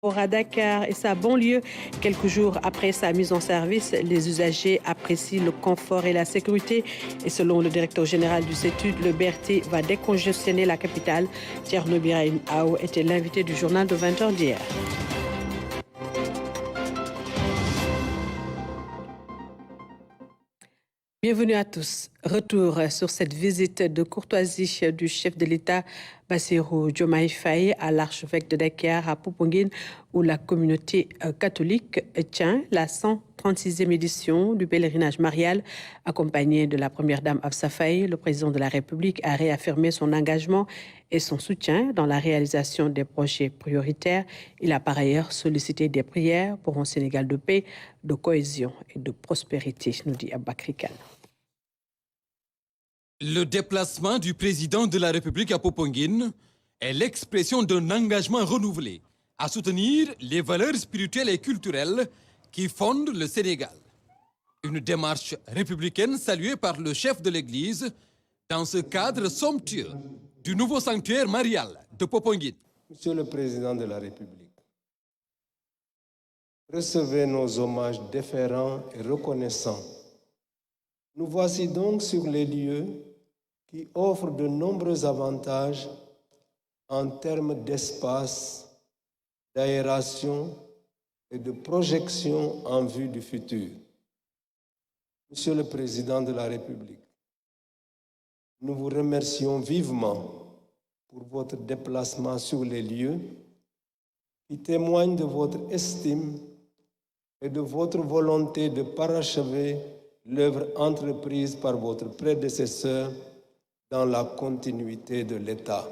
À Dakar et sa banlieue, quelques jours après sa mise en service, les usagers apprécient le confort et la sécurité. Et selon le directeur général du CETUD, le BRT va décongestionner la capitale. Thierno Birahim Ao était l'invité du journal de 20h d'hier. Bienvenue à tous. Retour sur cette visite de courtoisie du chef de l'État Bassirou Diomaye Faye à l'archevêque de Dakar à Popenguine où la communauté catholique tient la 136e édition du pèlerinage marial. Accompagné de la première dame Hafsa Faye, le président de la République a réaffirmé son engagement et son soutien dans la réalisation des projets prioritaires. Il a par ailleurs sollicité des prières pour un Sénégal de paix, de cohésion et de prospérité, nous dit Aboubakry Kane. Le déplacement du président de la République à Popenguine est l'expression d'un engagement renouvelé à soutenir les valeurs spirituelles et culturelles qui fondent le Sénégal. Une démarche républicaine saluée par le chef de l'Église dans ce cadre somptueux du nouveau sanctuaire marial de Popenguine. Monsieur le Président de la République, recevez nos hommages déférents et reconnaissants. Nous voici donc sur les lieux qui offrent de nombreux avantages en termes d'espace, d'aération et de projection en vue du futur. Monsieur le Président de la République, nous vous remercions vivement pour votre déplacement sur les lieux qui témoigne de votre estime et de votre volonté de parachever l'œuvre entreprise par votre prédécesseur dans la continuité de l'État.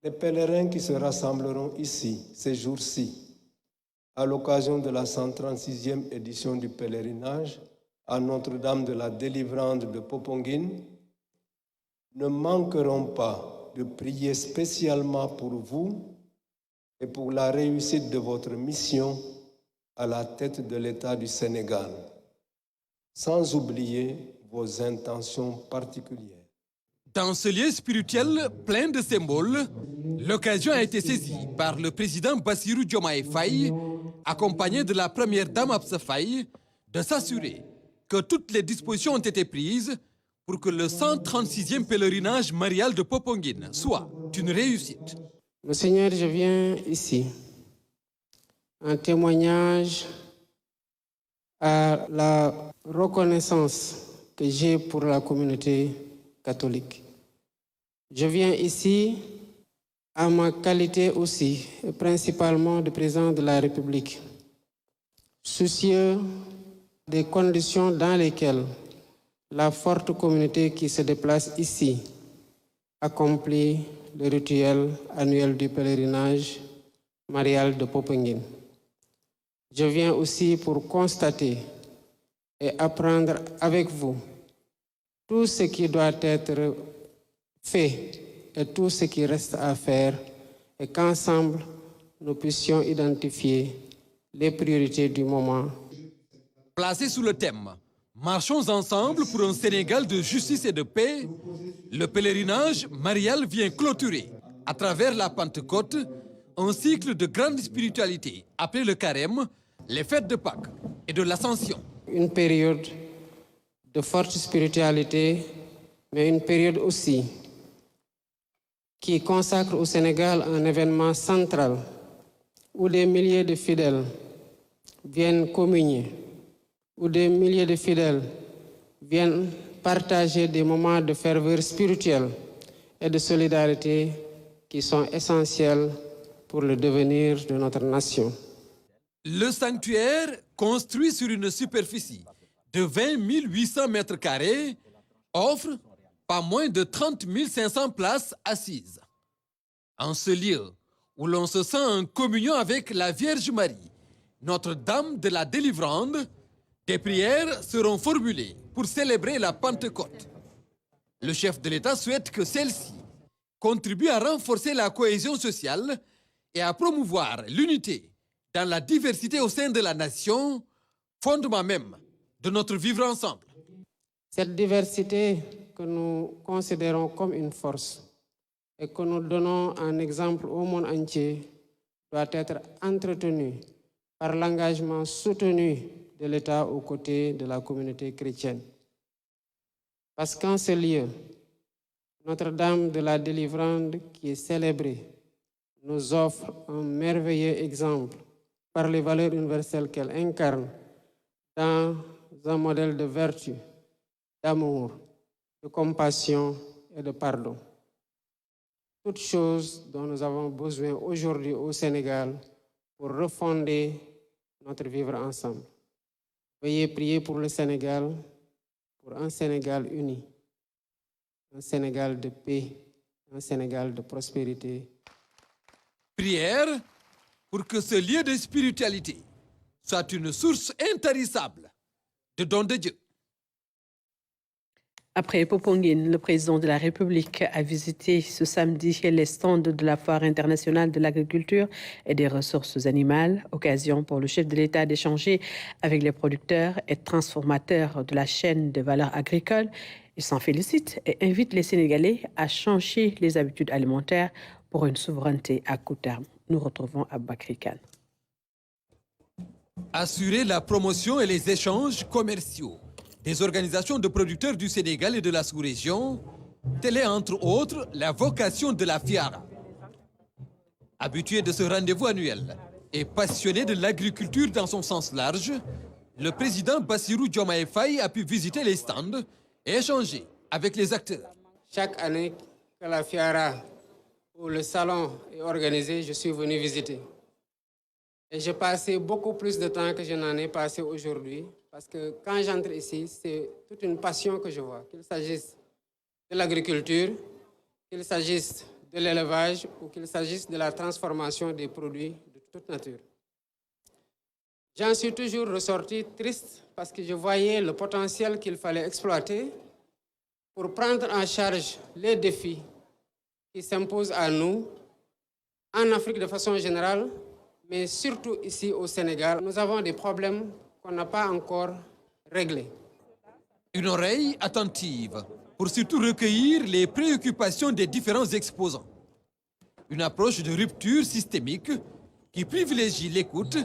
Les pèlerins qui se rassembleront ici, ces jours-ci, à l'occasion de la 136e édition du pèlerinage à Notre-Dame de la Délivrance de Popenguine, ne manqueront pas de prier spécialement pour vous et pour la réussite de votre mission à la tête de l'État du Sénégal, sans oublier vos intentions particulières. Dans ce lieu spirituel plein de symboles, l'occasion a été saisie par le président Bassirou Diomaye Faye, accompagné de la première dame Hafsa Faye, de s'assurer que toutes les dispositions ont été prises pour que le 136e pèlerinage marial de Popenguine soit une réussite. Monseigneur, je viens ici en témoignage à la reconnaissance que j'ai pour la communauté catholique. Je viens ici à ma qualité aussi, et principalement de président de la République, soucieux des conditions dans lesquelles la forte communauté qui se déplace ici accomplit le rituel annuel du pèlerinage marial de Popenguine. Je viens aussi pour constater et apprendre avec vous tout ce qui doit être fait et tout ce qui reste à faire et qu'ensemble nous puissions identifier les priorités du moment. Placé sous le thème « Marchons ensemble pour un Sénégal de justice et de paix », le pèlerinage marial vient clôturer, à travers la Pentecôte, un cycle de grande spiritualité appelé le Carême, les fêtes de Pâques et de l'Ascension. Une période de forte spiritualité, mais une période aussi qui consacre au Sénégal un événement central où des milliers de fidèles viennent communier, où des milliers de fidèles viennent partager des moments de ferveur spirituelle et de solidarité qui sont essentiels pour le devenir de notre nation. Le sanctuaire, construit sur une superficie de 20 800 mètres carrés, offre pas moins de 30 500 places assises. En ce lieu où l'on se sent en communion avec la Vierge Marie, Notre-Dame de la Délivrande, des prières seront formulées pour célébrer la Pentecôte. Le chef de l'État souhaite que celle-ci contribue à renforcer la cohésion sociale et à promouvoir l'unité dans la diversité au sein de la nation, fondement même de notre vivre ensemble. Cette diversité que nous considérons comme une force et que nous donnons en exemple au monde entier doit être entretenu par l'engagement soutenu de l'État aux côtés de la communauté chrétienne. Parce qu'en ce lieu, Notre-Dame de la Délivrande, qui est célébrée, nous offre un merveilleux exemple par les valeurs universelles qu'elle incarne dans un modèle de vertu, d'amour, de compassion et de pardon. Toutes choses dont nous avons besoin aujourd'hui au Sénégal pour refonder notre vivre ensemble. Veuillez prier pour le Sénégal, pour un Sénégal uni, un Sénégal de paix, un Sénégal de prospérité. Prière pour que ce lieu de spiritualité soit une source intarissable de dons de Dieu. Après Popenguine, le président de la République a visité ce samedi les stands de la Foire internationale de l'agriculture et des ressources animales, occasion pour le chef de l'État d'échanger avec les producteurs et transformateurs de la chaîne de valeur agricole. Il s'en félicite et invite les Sénégalais à changer les habitudes alimentaires pour une souveraineté à court terme. Nous retrouvons Aboubakry Kane. Assurer la promotion et les échanges commerciaux des organisations de producteurs du Sénégal et de la sous-région, telle est entre autres la vocation de la FIARA. Habitué de ce rendez-vous annuel et passionné de l'agriculture dans son sens large, le président Bassirou Diomaye Faye a pu visiter les stands et échanger avec les acteurs. Chaque année que la FIARA ou le salon est organisé, je suis venu visiter. Et j'ai passé beaucoup plus de temps que je n'en ai passé aujourd'hui, parce que quand j'entre ici, c'est toute une passion que je vois, qu'il s'agisse de l'agriculture, qu'il s'agisse de l'élevage ou qu'il s'agisse de la transformation des produits de toute nature. J'en suis toujours ressorti triste parce que je voyais le potentiel qu'il fallait exploiter pour prendre en charge les défis qui s'imposent à nous, en Afrique de façon générale, mais surtout ici au Sénégal. Nous avons des problèmes qu'on n'a pas encore réglés. Une oreille attentive pour surtout recueillir les préoccupations des différents exposants. Une approche de rupture systémique qui privilégie l'écoute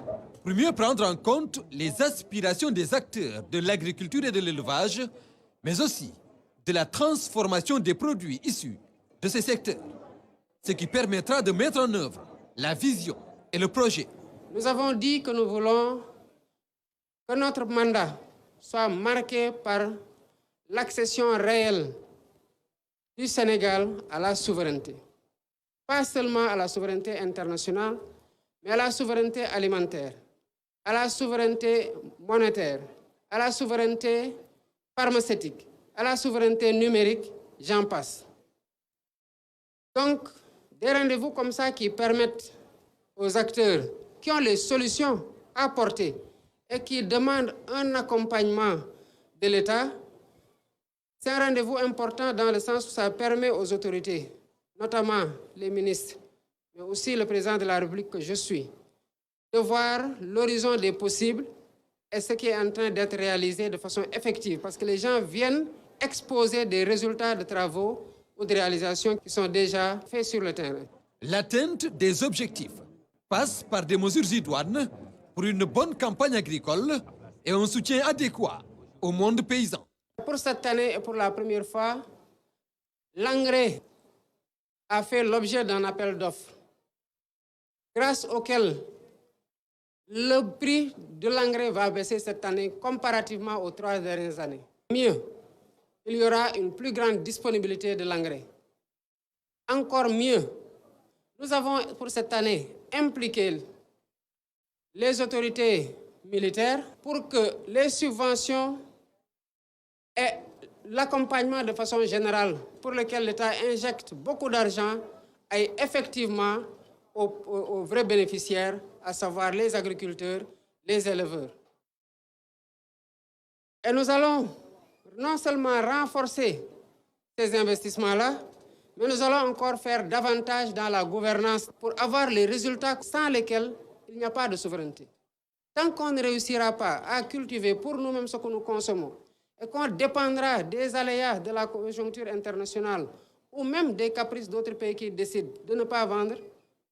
pour mieux prendre en compte les aspirations des acteurs de l'agriculture et de l'élevage, mais aussi de la transformation des produits issus de ces secteurs, ce qui permettra de mettre en œuvre la vision et le projet. Nous avons dit que nous voulons que notre mandat soit marqué par l'accession réelle du Sénégal à la souveraineté. Pas seulement à la souveraineté internationale, mais à la souveraineté alimentaire, à la souveraineté monétaire, à la souveraineté pharmaceutique, à la souveraineté numérique, j'en passe. Donc, des rendez-vous comme ça qui permettent aux acteurs qui ont les solutions à apporter et qui demandent un accompagnement de l'État, c'est un rendez-vous important dans le sens où ça permet aux autorités, notamment les ministres, mais aussi le président de la République que je suis, de voir l'horizon des possibles et ce qui est en train d'être réalisé de façon effective, parce que les gens viennent exposer des résultats de travaux ou de réalisations qui sont déjà faits sur le terrain. L'atteinte des objectifs passe par des mesures idoines pour une bonne campagne agricole et un soutien adéquat au monde paysan. Pour cette année et pour la première fois, l'engrais a fait l'objet d'un appel d'offres, grâce auquel le prix de l'engrais va baisser cette année comparativement aux 3 dernières années. Mieux, il y aura une plus grande disponibilité de l'engrais. Encore mieux, nous avons pour cette année impliqué les autorités militaires pour que les subventions et l'accompagnement de façon générale pour lequel l'État injecte beaucoup d'argent aille effectivement aux vrais bénéficiaires, à savoir les agriculteurs, les éleveurs. Et nous allons non seulement renforcer ces investissements-là, mais nous allons encore faire davantage dans la gouvernance pour avoir les résultats sans lesquels il n'y a pas de souveraineté. Tant qu'on ne réussira pas à cultiver pour nous-mêmes ce que nous consommons et qu'on dépendra des aléas de la conjoncture internationale ou même des caprices d'autres pays qui décident de ne pas vendre,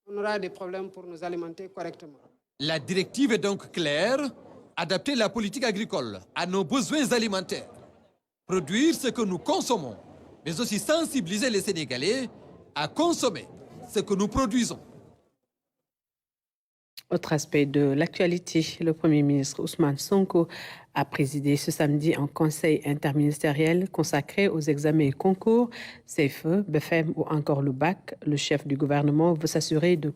on aura des problèmes pour nous alimenter correctement. La directive est donc claire, adapter la politique agricole à nos besoins alimentaires, produire ce que nous consommons, mais aussi sensibiliser les Sénégalais à consommer ce que nous produisons. Autre aspect de l'actualité, le Premier ministre Ousmane Sonko a présidé ce samedi un conseil interministériel consacré aux examens et concours, CFE, BFM ou encore le bac. Le chef du gouvernement veut s'assurer de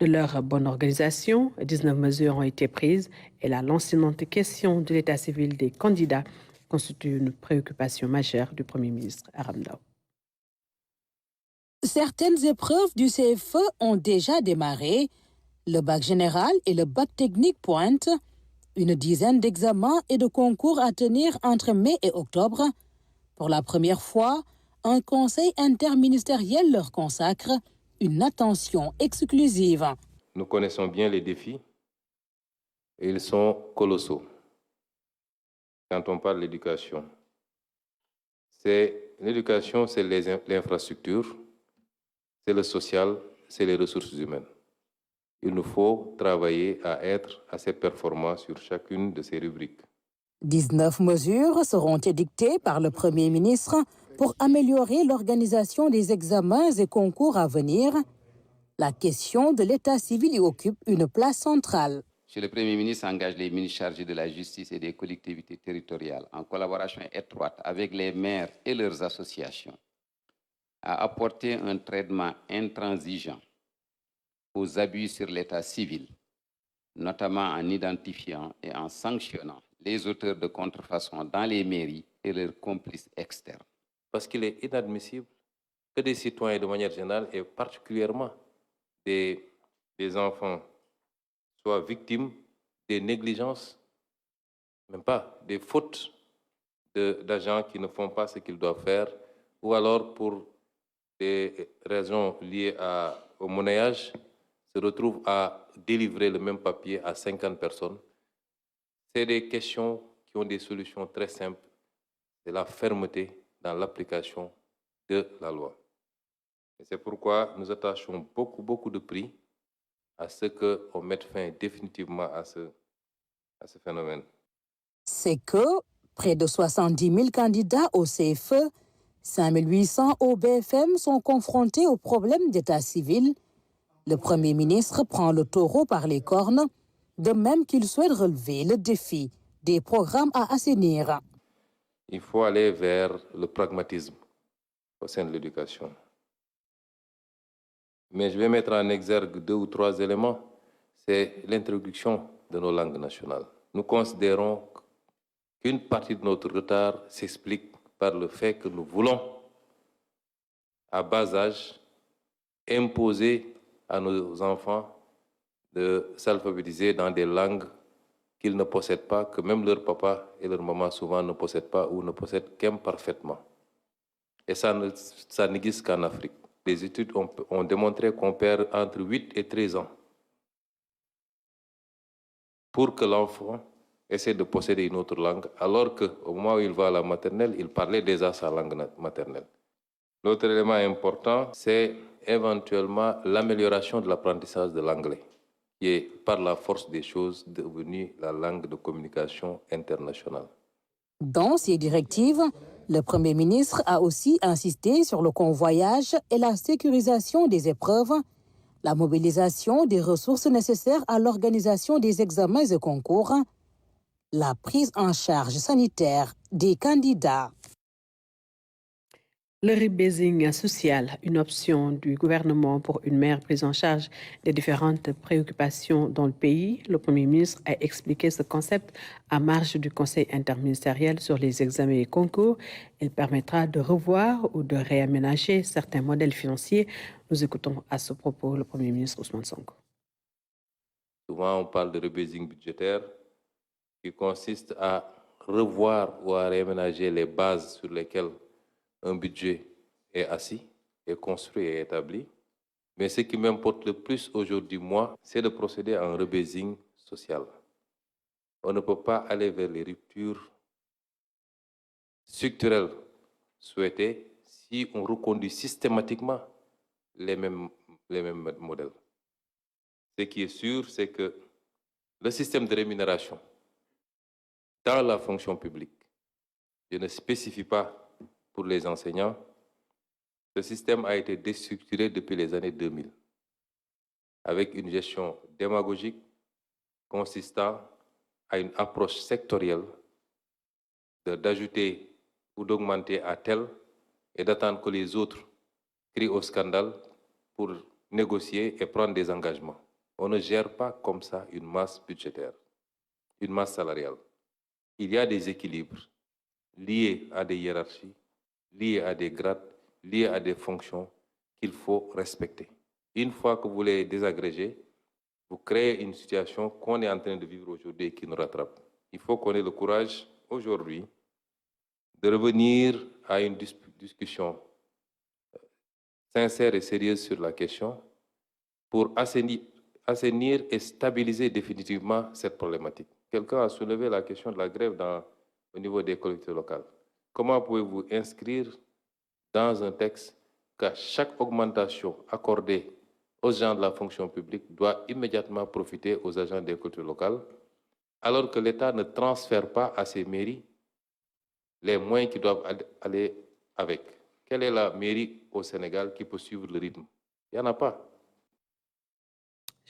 leur bonne organisation. 19 mesures ont été prises et la lancinante question de l'état civil des candidats constitue une préoccupation majeure du Premier ministre Aram Ndao. Certaines épreuves du CFE ont déjà démarré. Le bac général et le bac technique pointent. Une dizaine d'examens et de concours à tenir entre mai et octobre. Pour la première fois, un conseil interministériel leur consacre une attention exclusive. Nous connaissons bien les défis et ils sont colossaux. Quand on parle de l'éducation, c'est l'infrastructure, c'est le social, c'est les ressources humaines. Il nous faut travailler à être assez performants sur chacune de ces rubriques. 19 mesures seront édictées par le Premier ministre pour améliorer l'organisation des examens et concours à venir. La question de l'état civil y occupe une place centrale. Monsieur le Premier ministre engage les ministres chargés de la justice et des collectivités territoriales, en collaboration étroite avec les maires et leurs associations, à apporter un traitement intransigeant aux abus sur l'état civil, notamment en identifiant et en sanctionnant les auteurs de contrefaçon dans les mairies et leurs complices externes. Parce qu'il est inadmissible que des citoyens de manière générale et particulièrement des enfants soient victimes des négligences, même pas des fautes d'agents qui ne font pas ce qu'ils doivent faire, ou alors pour des raisons liées au monnayage, se retrouvent à délivrer le même papier à 50 personnes. C'est des questions qui ont des solutions très simples. C'est la fermeté dans l'application de la loi. Et c'est pourquoi nous attachons beaucoup de prix à ce qu'on mette fin définitivement à ce phénomène. C'est que près de 70 000 candidats au CFE, 5 800 au BFM sont confrontés aux problèmes d'état civil. Le Premier ministre prend le taureau par les cornes, de même qu'il souhaite relever le défi des programmes à assainir. Il faut aller vers le pragmatisme au sein de l'éducation. Mais je vais mettre en exergue 2 ou 3 éléments. C'est l'introduction de nos langues nationales. Nous considérons qu'une partie de notre retard s'explique par le fait que nous voulons, à bas âge, imposer à nos enfants de s'alphabétiser dans des langues qu'ils ne possèdent pas, que même leur papa et leur maman souvent ne possèdent pas ou ne possèdent qu'imparfaitement. Et ça n'existe qu'en Afrique. Les études ont démontré qu'on perd entre 8 et 13 ans pour que l'enfant essaie de posséder une autre langue, alors qu'au moment où il va à la maternelle, il parlait déjà sa langue maternelle. L'autre élément important, c'est éventuellement l'amélioration de l'apprentissage de l'anglais, qui est par la force des choses devenue la langue de communication internationale. Dans ces directives, le Premier ministre a aussi insisté sur le convoyage et la sécurisation des épreuves, la mobilisation des ressources nécessaires à l'organisation des examens et concours, la prise en charge sanitaire des candidats. Le rebasing social, une option du gouvernement pour une meilleure prise en charge des différentes préoccupations dans le pays. Le Premier ministre a expliqué ce concept à marge du Conseil interministériel sur les examens et concours. Il permettra de revoir ou de réaménager certains modèles financiers. Nous écoutons à ce propos le Premier ministre Ousmane Sonko. Souvent, on parle de rebasing budgétaire qui consiste à revoir ou à réaménager les bases sur lesquelles un budget est assis, est construit et établi. Mais ce qui m'importe le plus aujourd'hui, moi, c'est de procéder à un rebasing social. On ne peut pas aller vers les ruptures structurelles souhaitées si on reconduit systématiquement les mêmes modèles. Ce qui est sûr, c'est que le système de rémunération dans la fonction publique, je ne spécifie pas pour les enseignants, ce système a été déstructuré depuis les années 2000, avec une gestion démagogique consistant à une approche sectorielle d'ajouter ou d'augmenter à tel et d'attendre que les autres crient au scandale pour négocier et prendre des engagements. On ne gère pas comme ça une masse budgétaire, une masse salariale. Il y a des équilibres liés à des hiérarchies, liés à des grades, liés à des fonctions qu'il faut respecter. Une fois que vous les désagrégez, vous créez une situation qu'on est en train de vivre aujourd'hui et qui nous rattrape. Il faut qu'on ait le courage aujourd'hui de revenir à une discussion sincère et sérieuse sur la question pour assainir et stabiliser définitivement cette problématique. Quelqu'un a soulevé la question de la grève au niveau des collectivités locales. Comment pouvez-vous inscrire dans un texte qu'à chaque augmentation accordée aux gens de la fonction publique doit immédiatement profiter aux agents des collectivités locales, alors que l'État ne transfère pas à ses mairies les moyens qui doivent aller avec? Quelle est la mairie au Sénégal qui peut suivre le rythme? Il n'y en a pas.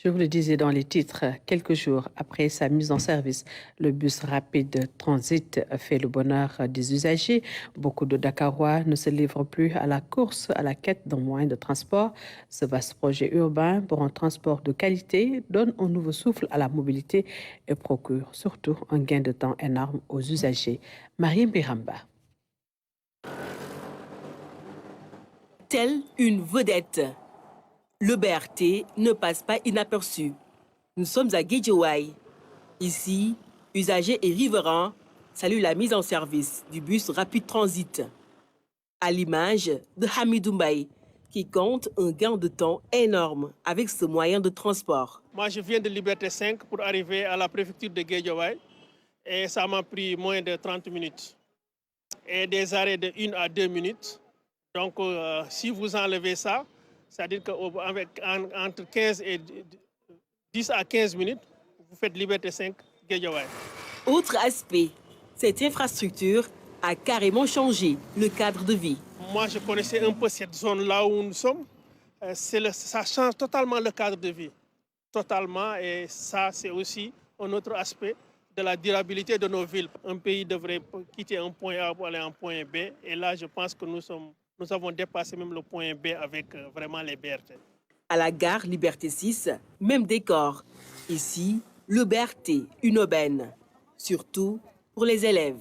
Je vous le disais dans les titres, quelques jours après sa mise en service, le bus rapide transit fait le bonheur des usagers. Beaucoup de Dakarois ne se livrent plus à la course, à la quête d'un moyen de transport. Ce vaste projet urbain pour un transport de qualité donne un nouveau souffle à la mobilité et procure surtout un gain de temps énorme aux usagers. Marie Mbiramba. Telle une vedette, le BRT ne passe pas inaperçu. Nous sommes à Guédiawaye. Ici, usagers et riverains saluent la mise en service du bus rapide transit. À l'image de Hamidou Mbaye, qui compte un gain de temps énorme avec ce moyen de transport. Moi, je viens de Liberté 5 pour arriver à la préfecture de Guédiawaye et ça m'a pris moins de 30 minutes. Et des arrêts de 1 à 2 minutes. Donc, si vous enlevez ça, c'est-à-dire qu'entre 15 et 10 à 15 minutes, vous faites Liberté 5, Guédiawaye. Autre aspect, cette infrastructure a carrément changé le cadre de vie. Moi, je connaissais un peu cette zone-là où nous sommes. Ça change totalement le cadre de vie. Totalement. Et ça, c'est aussi un autre aspect de la durabilité de nos villes. Un pays devrait quitter un point A pour aller en point B. Et là, je pense que nous avons dépassé même le point B avec vraiment les BRT. À la gare Liberté 6, même décor. Ici, le BRT, une aubaine, surtout pour les élèves.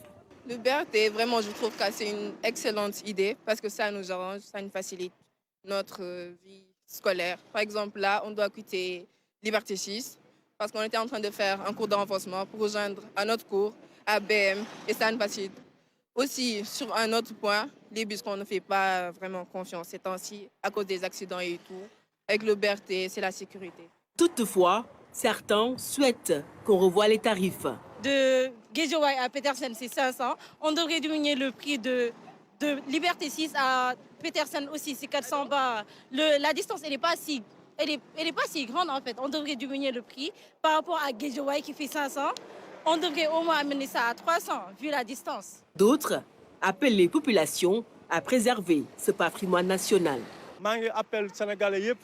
Le BRT, vraiment, je trouve que c'est une excellente idée parce que ça nous arrange, ça nous facilite notre vie scolaire. Par exemple, là, on doit quitter Liberté 6 parce qu'on était en train de faire un cours de renforcement pour rejoindre un autre cours à BM et ça nous facilite. Aussi, sur un autre point, les bus qu'on ne fait pas vraiment confiance ces temps-ci à cause des accidents et tout. Avec le BRT, c'est la sécurité. Toutefois, certains souhaitent qu'on revoie les tarifs. De Guédiawaye à Petersen, c'est 500. On devrait diminuer le prix de Liberté 6 à Petersen aussi, c'est 400 bahts. La distance, elle n'est pas si grande en fait. On devrait diminuer le prix par rapport à Guédiawaye qui fait 500. On devrait au moins amener ça à 300 vu la distance. D'autres appellent les populations à préserver ce patrimoine national. Je appelle les Sénégalais,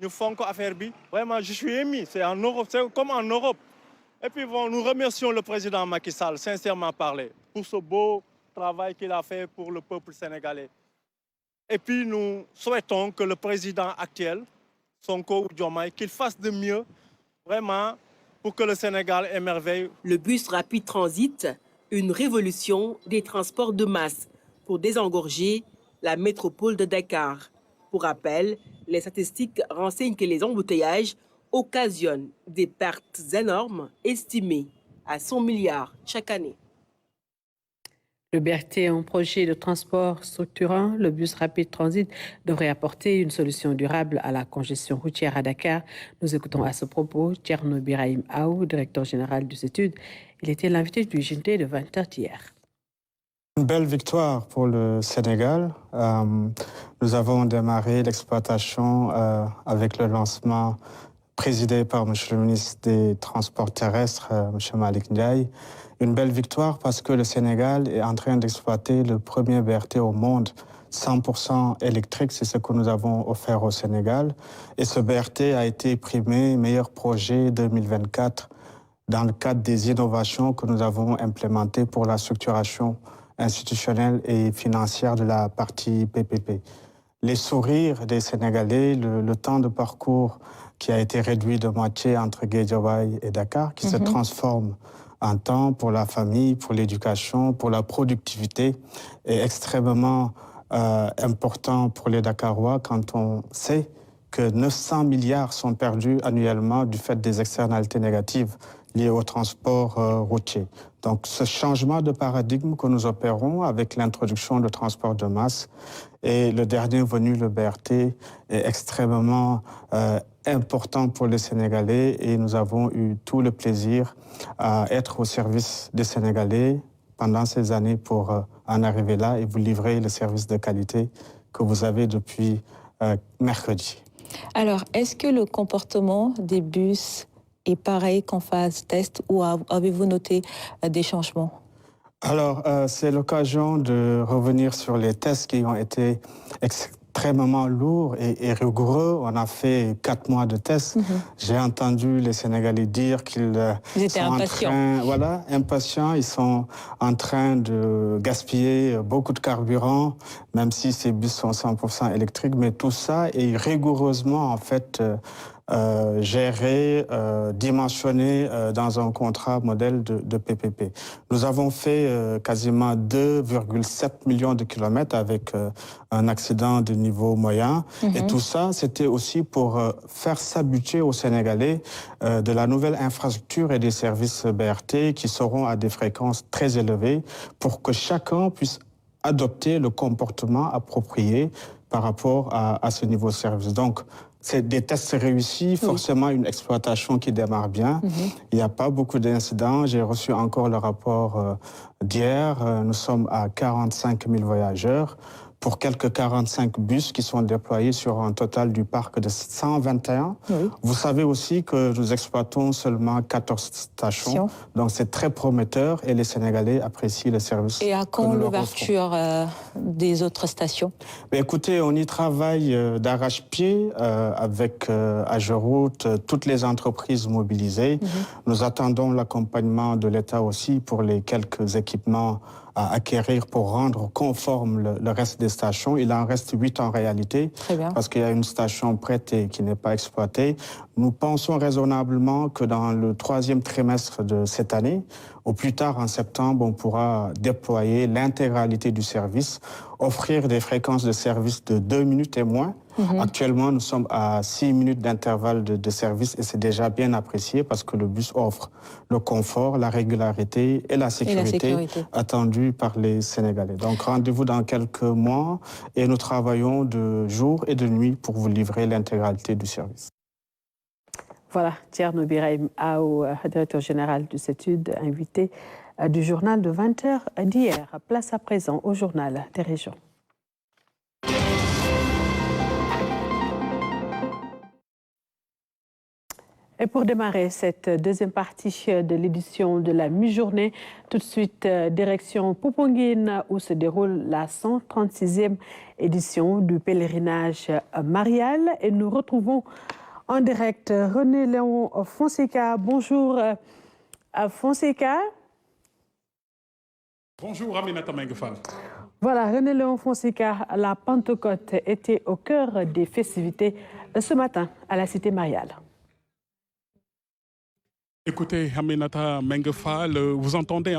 nous faisons affaire. Vraiment, je suis ému. C'est en Europe, c'est comme en Europe. Et puis bon, nous remercions le président Macky Sall, sincèrement parlé, pour ce beau travail qu'il a fait pour le peuple sénégalais. Et puis nous souhaitons que le président actuel, Sonko Diomaye, qu'il fasse de mieux, vraiment, pour que le Sénégal émerveille. Le bus rapide transit, une révolution des transports de masse pour désengorger la métropole de Dakar. Pour rappel, les statistiques renseignent que les embouteillages occasionnent des pertes énormes estimées à 100 milliards chaque année. Le BRT est un projet de transport structurant. Le bus rapide transit devrait apporter une solution durable à la congestion routière à Dakar. Nous écoutons à ce propos Thierno Birahim Aou, directeur général des études. Il était l'invité du JT de 20h hier. Une belle victoire pour le Sénégal. Nous avons démarré l'exploitation avec le lancement présidé par M. le ministre des Transports terrestres, M. Malick Ndiaye. Une belle victoire parce que le Sénégal est en train d'exploiter le premier BRT au monde 100% électrique. C'est ce que nous avons offert au Sénégal. Et ce BRT a été primé meilleur projet 2024 dans le cadre des innovations que nous avons implémentées pour la structuration institutionnelle et financière de la partie PPP. Les sourires des Sénégalais, le temps de parcours qui a été réduit de moitié entre Guédiawaye et Dakar, qui se transforme en temps pour la famille, pour l'éducation, pour la productivité, est extrêmement important pour les Dakarois quand on sait que 900 milliards sont perdus annuellement du fait des externalités négatives liées au transport routier. Donc ce changement de paradigme que nous opérons avec l'introduction de transport de masse et le dernier venu, le BRT, est extrêmement important pour les Sénégalais et nous avons eu tout le plaisir à être au service des Sénégalais pendant ces années pour en arriver là et vous livrer le service de qualité que vous avez depuis mercredi. Alors, est-ce que le comportement des bus est pareil qu'en phase test ou avez-vous noté des changements? Alors, c'est l'occasion de revenir sur les tests qui ont été extrêmement lourds et rigoureux. On a fait 4 mois de tests. J'ai entendu les Sénégalais dire qu'ils sont impatients. Ils sont en train de gaspiller beaucoup de carburant, même si ces bus sont 100% électriques. Mais tout ça est rigoureusement, en fait, géré, dimensionné dans un contrat modèle de PPP. Nous avons fait quasiment 2,7 millions de kilomètres avec un accident de niveau moyen. Et tout ça, c'était aussi pour faire s'habituer aux Sénégalais de la nouvelle infrastructure et des services BRT qui seront à des fréquences très élevées pour que chacun puisse adopter le comportement approprié par rapport à ce niveau de service. Donc, c'est des tests réussis, forcément une exploitation qui démarre bien. Il n'y a pas beaucoup d'incidents. J'ai reçu encore le rapport d'hier. Nous sommes à 45 000 voyageurs pour quelques 45 bus qui sont déployés sur un total du parc de 121. Vous savez aussi que nous exploitons seulement 14 stations. Donc c'est très prometteur et les Sénégalais apprécient le service. Et à quand l'ouverture des autres stations? Écoutez, on y travaille d'arrache-pied avec Ageroute, toutes les entreprises mobilisées. Nous attendons l'accompagnement de l'État aussi pour les quelques équipements à acquérir pour rendre conforme le reste des stations. Il en reste 8 en réalité, parce qu'il y a une station prête et qui n'est pas exploitée. Nous pensons raisonnablement que dans le 3e trimestre de cette année, au plus tard en septembre, on pourra déployer l'intégralité du service, offrir des fréquences de service de 2 minutes et moins. Actuellement, nous sommes à 6 minutes d'intervalle de service et c'est déjà bien apprécié parce que le bus offre le confort, la régularité et la sécurité attendue par les Sénégalais. Donc rendez-vous dans quelques mois et nous travaillons de jour et de nuit pour vous livrer l'intégralité du service. Voilà, Thierno Birahim Aou, directeur général du CETUD, invité du journal de 20h d'hier. Place à présent au journal des régions. Et pour démarrer cette deuxième partie de l'édition de la mi-journée, tout de suite, direction Popenguine, où se déroule la 136e édition du pèlerinage marial. Et nous retrouvons en direct René-Léon Fonseca. Bonjour Fonseca. Bonjour Aminata Menguefal. Voilà, René-Léon Fonseca, la Pentecôte était au cœur des festivités ce matin à la cité mariale. Écoutez, Aminata Menguefal, vous entendez,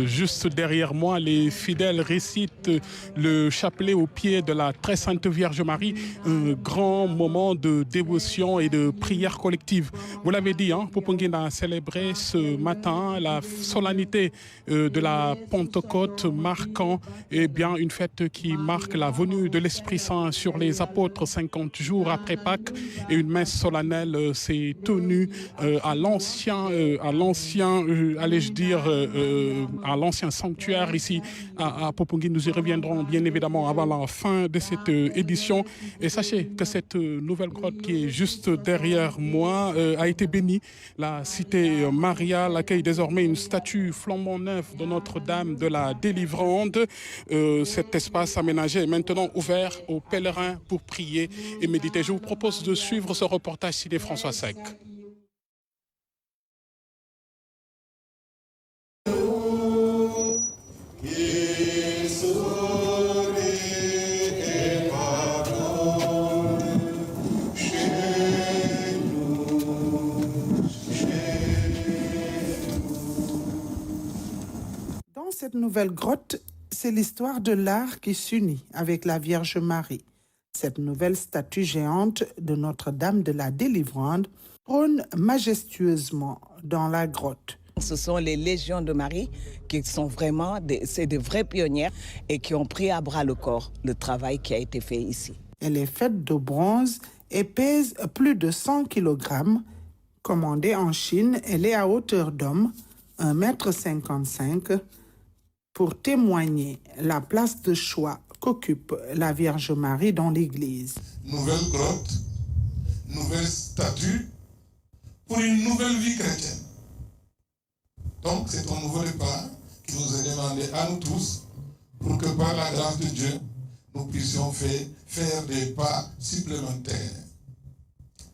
juste derrière moi, les fidèles récitent le chapelet au pied de la très sainte Vierge Marie, un grand moment de dévotion et de prière collective. Vous l'avez dit, Popenguine a célébré ce matin la solennité de la Pentecôte, marquant une fête qui marque la venue de l'Esprit Saint sur les apôtres 50 jours après Pâques. Et une messe solennelle s'est tenue à l'ancien à l'ancien, allais-je dire, à l'ancien sanctuaire ici à Popenguine. Nous y reviendrons bien évidemment avant la fin de cette édition. Et sachez que cette nouvelle grotte qui est juste derrière moi a été bénie. La cité Maria accueille désormais une statue flambant neuve de Notre-Dame de la Délivrande. Cet espace aménagé est maintenant ouvert aux pèlerins pour prier et méditer. Je vous propose de suivre ce reportage signé François Sec. Dans cette nouvelle grotte, c'est l'histoire de l'art qui s'unit avec la Vierge Marie. Cette nouvelle statue géante de Notre-Dame de la Délivrande trône majestueusement dans la grotte. Ce sont les légions de Marie qui sont vraiment des vraies pionnières et qui ont pris à bras le corps le travail qui a été fait ici. Elle est faite de bronze et pèse plus de 100 kg. Commandée en Chine, elle est à hauteur d'homme, 1,55 m, pour témoigner la place de choix qu'occupe la Vierge Marie dans l'Église. Nouvelle grotte, nouvelle statue pour une nouvelle vie chrétienne. Donc c'est un nouveau départ qui nous est demandé à nous tous pour que par la grâce de Dieu, nous puissions faire des pas supplémentaires,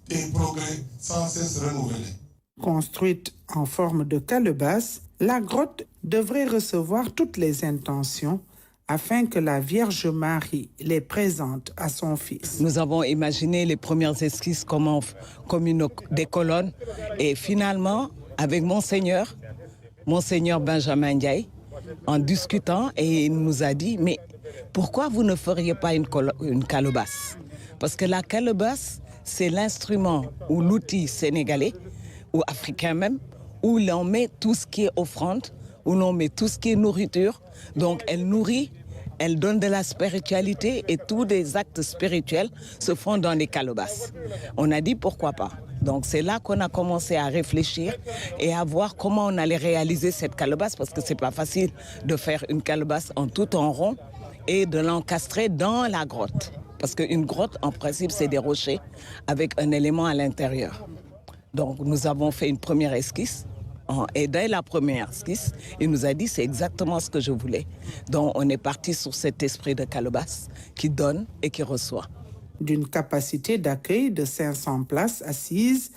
des progrès sans cesse renouvelés. Construite en forme de calebasse, la grotte devrait recevoir toutes les intentions afin que la Vierge Marie les présente à son Fils. Nous avons imaginé les premières esquisses comme des colonnes et finalement, avec Monseigneur Benjamin Ndiaye, en discutant, et il nous a dit, mais pourquoi vous ne feriez pas une calebasse? Parce que la calebasse, c'est l'instrument ou l'outil sénégalais, ou africain même, où l'on met tout ce qui est offrande, où l'on met tout ce qui est nourriture. Donc elle nourrit, elle donne de la spiritualité et tous les actes spirituels se font dans les calebasses. On a dit pourquoi pas. Donc c'est là qu'on a commencé à réfléchir et à voir comment on allait réaliser cette calebasse, parce que c'est pas facile de faire une calebasse en tout en rond et de l'encastrer dans la grotte. Parce qu'une grotte, en principe, c'est des rochers avec un élément à l'intérieur. Donc nous avons fait une première esquisse. Et dès la première esquisse, il nous a dit c'est exactement ce que je voulais. Donc on est parti sur cet esprit de calebasse qui donne et qui reçoit. D'une capacité d'accueil de 500 places assises,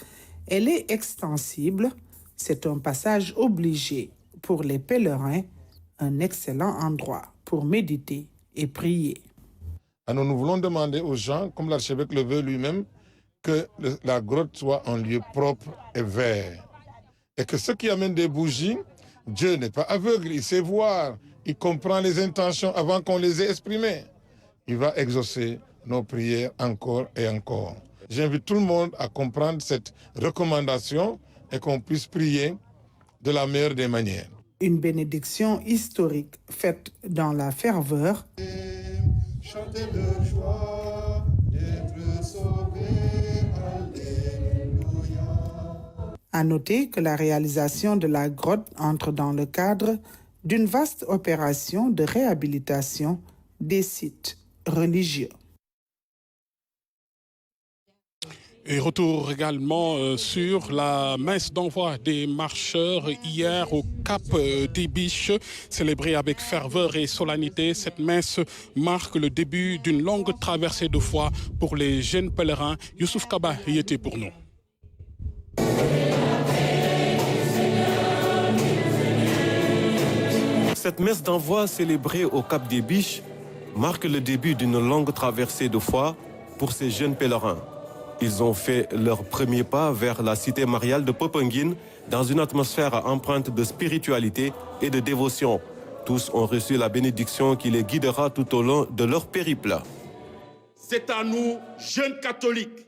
elle est extensible. C'est un passage obligé pour les pèlerins, un excellent endroit pour méditer et prier. Alors nous voulons demander aux gens, comme l'archevêque le veut lui-même, que la grotte soit un lieu propre et vert. Et que ceux qui amènent des bougies, Dieu n'est pas aveugle, il sait voir, il comprend les intentions avant qu'on les ait exprimées. Il va exaucer nos prières encore et encore. J'invite tout le monde à comprendre cette recommandation et qu'on puisse prier de la meilleure des manières. Une bénédiction historique faite dans la ferveur. Chantez de joie d'être sauvés, alléluia. À noter que la réalisation de la grotte entre dans le cadre d'une vaste opération de réhabilitation des sites religieux. Et retour également sur la messe d'envoi des marcheurs hier au Cap des Biches, célébrée avec ferveur et solennité. Cette messe marque le début d'une longue traversée de foi pour les jeunes pèlerins. Youssouf Kaba y était pour nous. Cette messe d'envoi célébrée au Cap des Biches marque le début d'une longue traversée de foi pour ces jeunes pèlerins. Ils ont fait leur premier pas vers la cité mariale de Popenguine dans une atmosphère empreinte de spiritualité et de dévotion. Tous ont reçu la bénédiction qui les guidera tout au long de leur périple. C'est à nous, jeunes catholiques,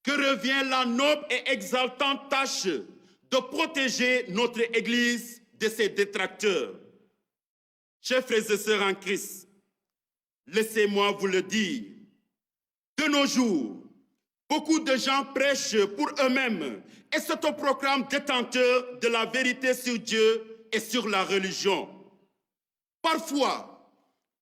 que revient la noble et exaltante tâche de protéger notre Église de ses détracteurs. Chers frères et sœurs en Christ, laissez-moi vous le dire. De nos jours, Beaucoup de gens prêchent pour eux-mêmes et s'autoproclament détenteurs de la vérité sur Dieu et sur la religion. Parfois,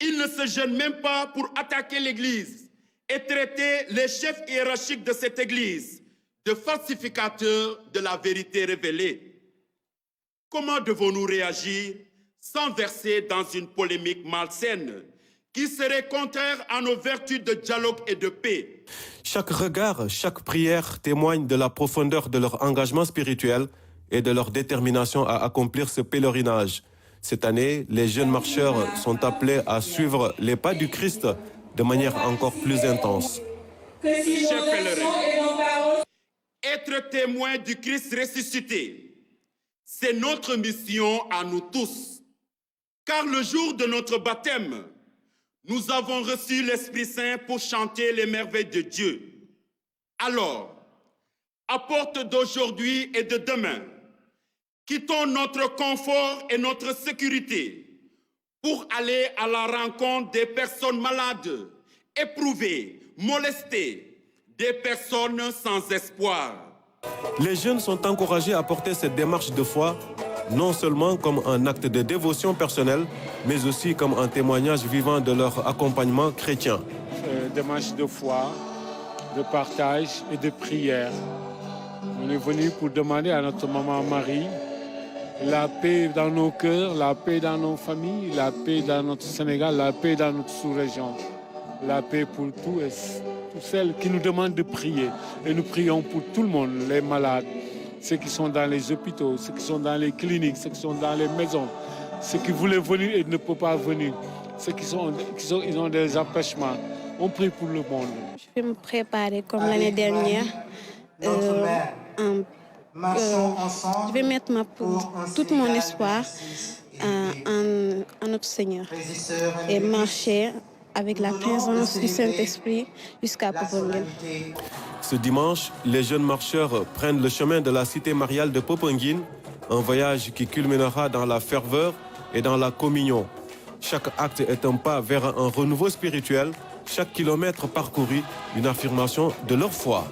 ils ne se gênent même pas pour attaquer l'Église et traiter les chefs hiérarchiques de cette Église de falsificateurs de la vérité révélée. Comment devons-nous réagir sans verser dans une polémique malsaine qui serait contraire à nos vertus de dialogue et de paix? Chaque regard, chaque prière témoigne de la profondeur de leur engagement spirituel et de leur détermination à accomplir ce pèlerinage. Cette année, les jeunes marcheurs sont appelés à suivre les pas du Christ de manière encore plus intense. Chers pèlerins, être témoin du Christ ressuscité, c'est notre mission à nous tous. Car le jour de notre baptême, nous avons reçu l'Esprit Saint pour chanter les merveilles de Dieu. Alors, à porte d'aujourd'hui et de demain, quittons notre confort et notre sécurité pour aller à la rencontre des personnes malades, éprouvées, molestées, des personnes sans espoir. Les jeunes sont encouragés à porter cette démarche de foi, non seulement comme un acte de dévotion personnelle, mais aussi comme un témoignage vivant de leur accompagnement chrétien. Démarche de foi, de partage et de prière. On est venu pour demander à notre maman Marie la paix dans nos cœurs, la paix dans nos familles, la paix dans notre Sénégal, la paix dans notre sous-région, la paix pour tous et toutes celles qui nous demandent de prier. Et nous prions pour tout le monde, les malades, ceux qui sont dans les hôpitaux, ceux qui sont dans les cliniques, ceux qui sont dans les maisons, ceux qui voulaient venir et ne peuvent pas venir, ceux ils ont des empêchements. On prie pour le monde. Je vais me préparer comme l'année dernière. Je vais mettre tout mon espoir en notre Seigneur et marcher avec la présence du Saint-Esprit jusqu'à Popenguine. Ce dimanche, les jeunes marcheurs prennent le chemin de la cité mariale de Popenguine, un voyage qui culminera dans la ferveur et dans la communion. Chaque acte est un pas vers un renouveau spirituel, chaque kilomètre parcouru, une affirmation de leur foi.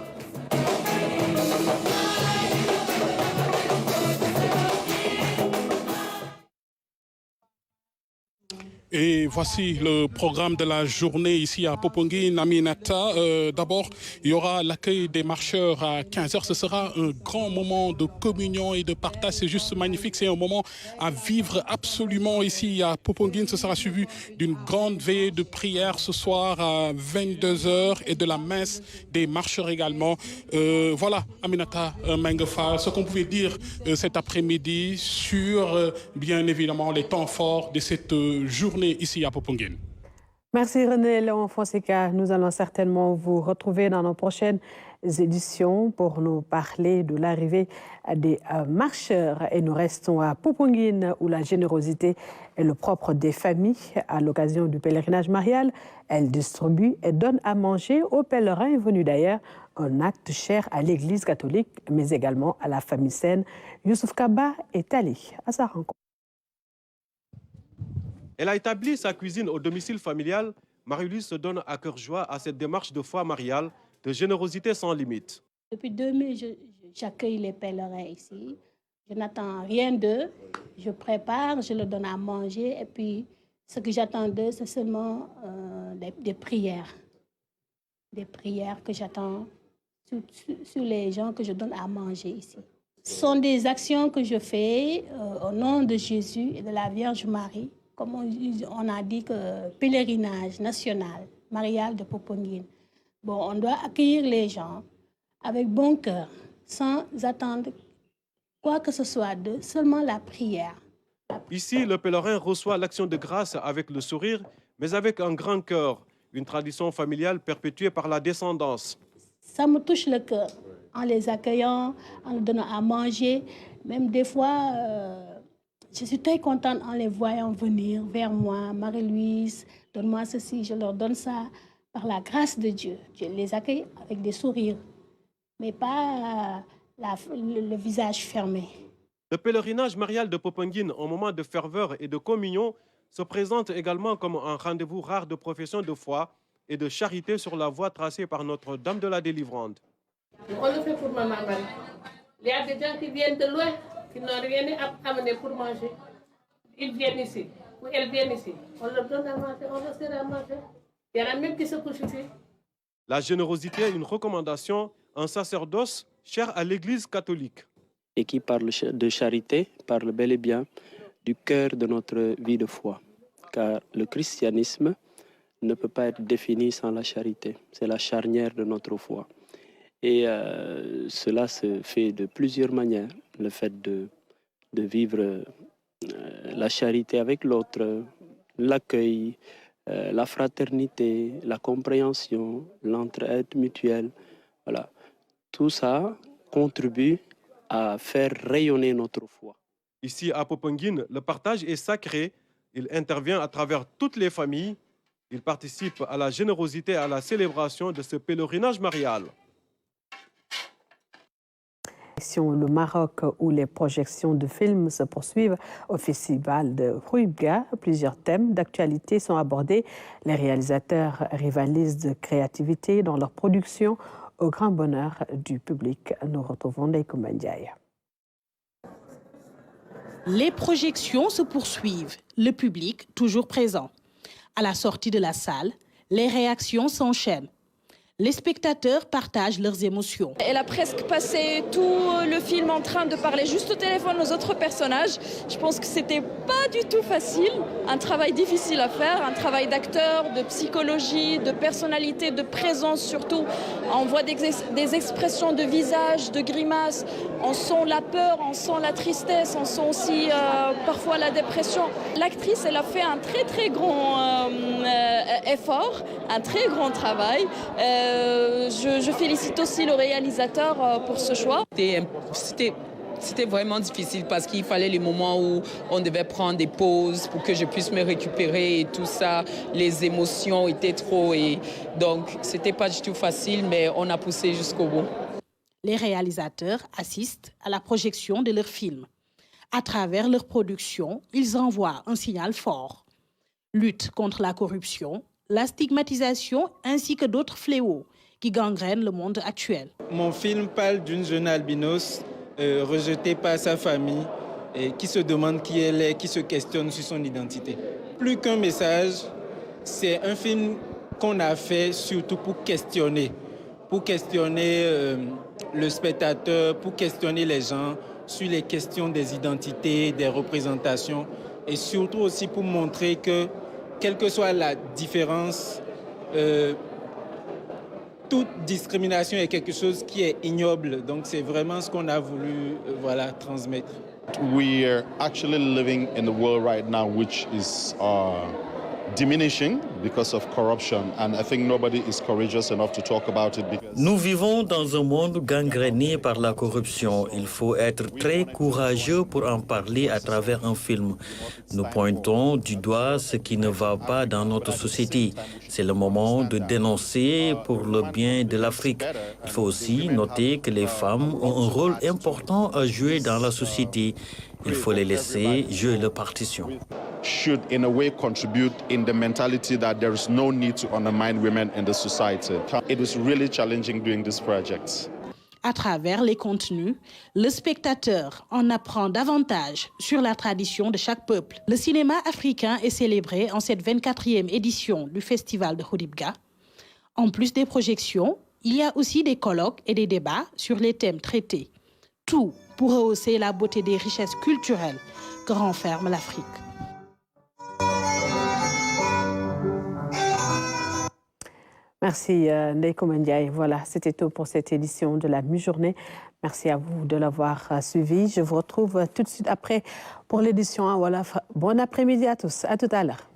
Et voici le programme de la journée ici à Popenguine, Aminata. D'abord, il y aura l'accueil des marcheurs à 15h. Ce sera un grand moment de communion et de partage. C'est juste magnifique. C'est un moment à vivre absolument ici à Popenguine. Ce sera suivi d'une grande veillée de prière ce soir à 22h et de la messe des marcheurs également. Voilà, Aminata Mengefa, ce qu'on pouvait dire cet après-midi sur, bien évidemment, les temps forts de cette journée ici à Popenguine. Merci René Léon Fonseca. Nous allons certainement vous retrouver dans nos prochaines éditions pour nous parler de l'arrivée des marcheurs. Et nous restons à Popenguine où la générosité est le propre des familles. À l'occasion du pèlerinage marial, elle distribue et donne à manger aux pèlerins venus d'ailleurs, un acte cher à l'Église catholique, mais également à la famille saine. Youssouf Kaba est allé à sa rencontre. Elle a établi sa cuisine au domicile familial. Marie-Louise se donne à cœur joie à cette démarche de foi mariale, de générosité sans limite. Depuis 2000, j'accueille les pèlerins ici. Je n'attends rien d'eux. Je prépare, je leur donne à manger. Et puis, ce que j'attends d'eux, c'est seulement des prières. Des prières que j'attends sur les gens que je donne à manger ici. Ce sont des actions que je fais au nom de Jésus et de la Vierge Marie. Comme on a dit que pèlerinage national, marial de Popenguine. Bon, on doit accueillir les gens avec bon cœur, sans attendre quoi que ce soit d'eux, seulement la prière. Ici, le pèlerin reçoit l'action de grâce avec le sourire, mais avec un grand cœur, une tradition familiale perpétuée par la descendance. Ça me touche le cœur, en les accueillant, en leur donnant à manger, même des fois... Je suis très contente en les voyant venir vers moi. Marie-Louise, donne-moi ceci, je leur donne ça. Par la grâce de Dieu, je les accueille avec des sourires, mais pas le visage fermé. Le pèlerinage marial de Popenguine, en moment de ferveur et de communion, se présente également comme un rendez-vous rare de profession de foi et de charité sur la voie tracée par Notre-Dame de la Délivrande. On le fait pour Maman Marie. Il y a des gens qui viennent de loin, qui n'ont rien à amener pour manger. Ils viennent ici, ou elles viennent ici. On leur donne à manger, on leur sert à manger. Il y en a même qui se couchent ici. La générosité est une recommandation, un sacerdoce cher à l'Église catholique. Et qui parle de charité, parle bel et bien du cœur de notre vie de foi. Car le christianisme ne peut pas être défini sans la charité. C'est la charnière de notre foi. Et cela se fait de plusieurs manières. Le fait de vivre la charité avec l'autre, l'accueil, la fraternité, la compréhension, l'entraide mutuelle. Voilà. Tout ça contribue à faire rayonner notre foi. Ici à Popenguine, le partage est sacré. Il intervient à travers toutes les familles. Il participe à la générosité et à la célébration de ce pèlerinage marial. Le Maroc, où les projections de films se poursuivent au festival de Khouribga. Plusieurs thèmes d'actualité sont abordés. Les réalisateurs rivalisent de créativité dans leur production au grand bonheur du public. Nous retrouvons Ndeiko Mandiaye. Les projections se poursuivent, le public toujours présent. À la sortie de la salle, les réactions s'enchaînent. Les spectateurs partagent leurs émotions. Elle a presque passé tout le film en train de parler juste au téléphone aux autres personnages. Je pense que c'était pas du tout facile. Un travail difficile à faire, un travail d'acteur, de psychologie, de personnalité, de présence surtout. On voit des expressions de visage, de grimaces. On sent la peur, on sent la tristesse, on sent aussi parfois la dépression. L'actrice, elle a fait un très grand effort, un très grand travail. Je félicite aussi le réalisateur pour ce choix. C'était vraiment difficile parce qu'il fallait les moments où on devait prendre des pauses pour que je puisse me récupérer et tout ça. Les émotions étaient trop et donc c'était pas du tout facile, mais on a poussé jusqu'au bout. Les réalisateurs assistent à la projection de leurs films. À travers leur production, ils envoient un signal fort. Lutte contre la corruption, la stigmatisation ainsi que d'autres fléaux qui gangrènent le monde actuel. Mon film parle d'une jeune albinos rejetée par sa famille et qui se demande qui elle est, qui se questionne sur son identité. Plus qu'un message, c'est un film qu'on a fait surtout pour questionner le spectateur, pour questionner les gens sur les questions des identités, des représentations et surtout aussi pour montrer que quelle que soit la différence, toute discrimination est quelque chose qui est ignoble. Donc c'est vraiment ce qu'on a voulu transmettre. We are actually living in a world right now which is diminishing because of corruption, and I think nobody is courageous enough to talk about it. Nous vivons dans un monde gangréné par la corruption. Il faut être très courageux pour en parler à travers un film. Nous pointons du doigt ce qui ne va pas dans notre société. C'est le moment de dénoncer pour le bien de l'Afrique. Il faut aussi noter que les femmes ont un rôle important à jouer dans la société. Il faut les laisser jouer leur partition. Should in a way contribute in the mentality that there is no need to undermine women in the society. It was really challenging doing this project. À travers les contenus, le spectateur en apprend davantage sur la tradition de chaque peuple. Le cinéma africain est célébré en cette 24e édition du Festival de Khouribga. En plus des projections, il y a aussi des colloques et des débats sur les thèmes traités. Tout pour rehausser la beauté des richesses culturelles que renferme l'Afrique. Merci Ndeiko Mandiaye. Voilà, c'était tout pour cette édition de la mi-journée. Merci à vous de l'avoir suivi. Je vous retrouve tout de suite après pour l'édition en Wolof. Bon après-midi à tous. À tout à l'heure.